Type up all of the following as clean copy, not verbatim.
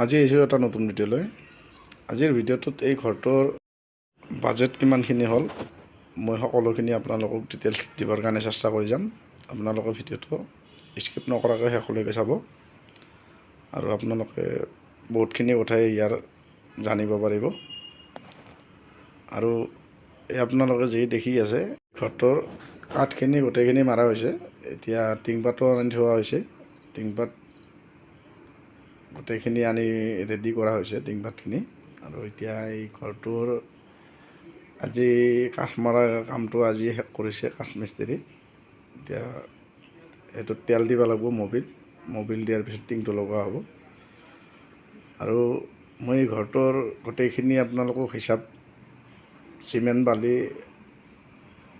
আজি আহিছোঁ এটা নতুন ভিডিঅ'লৈ। আজিৰ ভিডিঅ'টোত এই ঘৰটোৰ বাজেট কিমানখিনি হ'ল মই সকলোখিনি আপোনালোকক ডিটেইলছ দিবৰ কাৰণে চেষ্টা কৰি যাম। আপোনালোকে ভিডিঅ'টো স্কিপ নকৰাকৈ শেষলৈকে চাব আৰু আপোনালোকে বহুতখিনি কথাই ইয়াৰ জানিব পাৰিব। আৰু এই আপোনালোকে যি দেখি আছে ঘৰটোৰ কাঠখিনি গোটেইখিনি মাৰা হৈছে। এতিয়া টিংপাতো আনি থোৱা হৈছে। টিংপাত গোটেইখিনি আনি ৰেডি কৰা হৈছে টিংপাতখিনি। আৰু এতিয়া এই ঘৰটোৰ আজি কাঠ মৰা কামটো আজি শেষ কৰিছে কাঠ মিস্ত্ৰী। এতিয়া এইটোত তেল দিব লাগিব, মবিল দিয়াৰ পিছত টিংটো লগোৱা হ'ব। আৰু মই এই ঘৰটোৰ গোটেইখিনি আপোনালোকক হিচাপ চিমেণ্ট বালি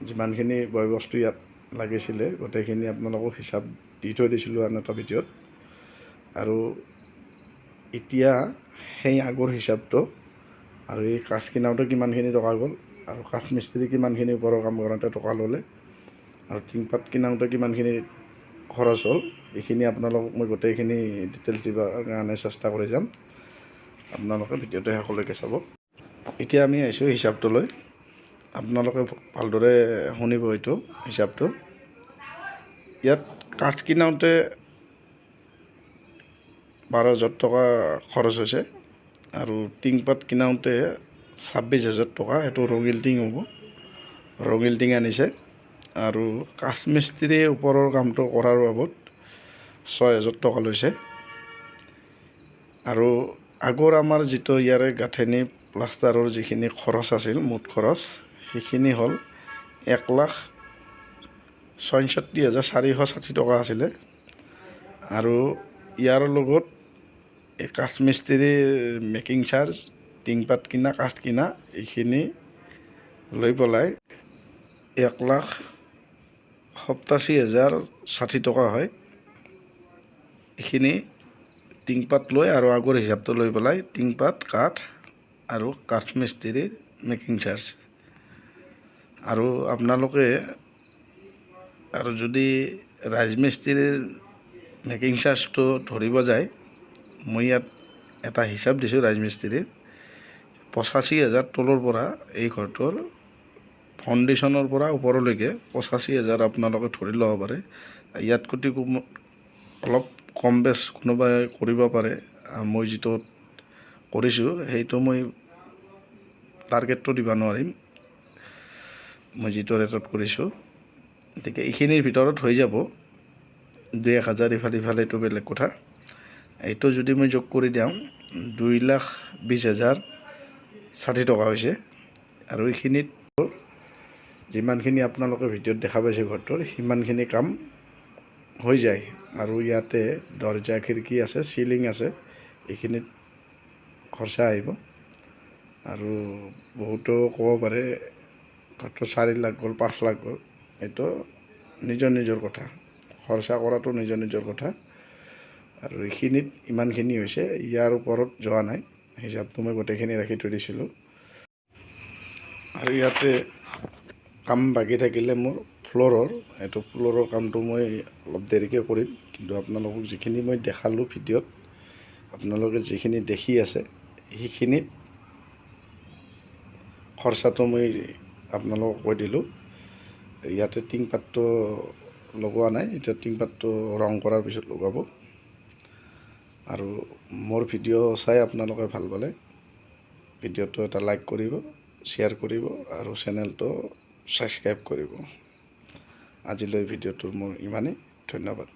যিমানখিনি বয় বস্তু ইয়াত লাগিছিলে গোটেইখিনি আপোনালোকক হিচাপ দি থৈ দিছিলোঁ আন এটা ভিডিঅ'ত। আৰু এতিয়া সেই আগৰ হিচাপটো আৰু এই কাঠ কিনাওতে কিমানখিনি টকা গ'ল আৰু কাঠ মিস্ত্ৰী কিমানখিনি ওপৰৰ কাম কৰোঁতে টকা ল'লে আৰু টিংপাত কিনাওতে কিমানখিনি খৰচ হ'ল এইখিনি আপোনালোকক মই গোটেইখিনি ডিটেইলছ দিবৰ কাৰণে চেষ্টা কৰি যাম। আপোনালোকে ভিডিঅ'টো শেষলৈকে চাব। এতিয়া আমি আহিছোঁ হিচাপটোলৈ। আপোনালোকে ভালদৰে শুনিব এইটো হিচাপটো। ইয়াত কাঠ কিনাওতে 12,000 টকা খৰচ হৈছে আৰু টিংপাত কিনাওতে 26,000 টকা। এইটো ৰঙিল টিং হ'ব, ৰঙিল টিং আনিছে। আৰু কাঠ মিস্ত্ৰীয়ে ওপৰৰ কামটো কৰাৰ বাবদ 6,000 টকা লৈছে। আৰু আগৰ আমাৰ যিটো ইয়াৰে গাঁথনি প্লাষ্টাৰৰ যিখিনি খৰচ আছিল মুঠ খৰচ সেইখিনি হ'ল 1,66,460 টকা আছিলে। আৰু ইয়াৰ লগত এই কাঠ মিস্ত্ৰীৰ মেকিং চাৰ্জ, টিংপাত কিনা, কাঠ কিনা এইখিনি লৈ পেলাই 1,87,060 টকা হয়। এইখিনি টিংপাত লৈ আৰু আগৰ হিচাপটো লৈ পেলাই টিংপাত, কাঠ আৰু কাঠ মিস্ত্ৰীৰ মেকিং চাৰ্জ। আৰু আপোনালোকে আৰু যদি ৰাজমিস্ত্ৰীৰ মেকিং চাৰ্জটো ধৰিব যায়, মই ইয়াত এটা হিচাপ দিছোঁ ৰাজমিস্ত্ৰীৰ 85,000 তলৰ পৰা এই ঘৰটোৰ ফাউণ্ডেশ্যনৰ পৰা ওপৰলৈকে 85,000 আপোনালোকে ধৰি ল'ব পাৰে। ইয়াত কোটি অলপ কম বেছ কোনোবাই কৰিব পাৰে। মই যিটো কৰিছোঁ সেইটো মই টাৰ্গেটটো দিব নোৱাৰিম, মই যিটো ৰেটত কৰিছোঁ। গতিকে এইখিনিৰ ভিতৰত হৈ যাব। 2,1,000 ইফালে এইটো বেলেগ কথা। এইটো যদি মই যোগ কৰি দিওঁ 2,20,060 টকা হৈছে। আৰু এইখিনিত যিমানখিনি আপোনালোকে ভিডিঅ'ত দেখা পাইছে ঘৰটোৰ সিমানখিনি কাম হৈ যায়। আৰু ইয়াতে দৰ্জা খিৰিকী আছে, চিলিং আছে, এইখিনিত খৰচা আহিব। আৰু বহুতো ক'ব পাৰে ঘৰটো 4 লাখ গ'ল, 5 লাখ গ'ল। এইটো নিজৰ নিজৰ কথা, খৰচা কৰাটো নিজৰ নিজৰ কথা। আৰু এইখিনিত ইমানখিনি হৈছে, ইয়াৰ ওপৰত যোৱা নাই। হিচাপটো মই গোটেইখিনি ৰাখি থৈ দিছিলোঁ। আৰু ইয়াতে কাম বাকী থাকিলে মোৰ ফ্ল'ৰৰ কামটো মই অলপ দেৰিকৈ কৰিম। কিন্তু আপোনালোকক যিখিনি মই দেখালোঁ ভিডিঅ'ত, আপোনালোকে যিখিনি দেখি আছে সেইখিনিত খৰচাটো মই আপোনালোকক কৈ দিলোঁ। ইয়াতে টিংপাতটো লগোৱা নাই, এতিয়া টিংপাতটো ৰং কৰাৰ পিছত লগাব। আৰু মোৰ ভিডিঅ' চাই আপোনালোকে ভাল পালে ভিডিঅ'টো এটা লাইক কৰিব, শ্বেয়াৰ কৰিব আৰু চেনেলটো ছাবস্ক্ৰাইব কৰিব। আজিলৈ ভিডিঅ'টো মোৰ ইমানেই। ধন্যবাদ।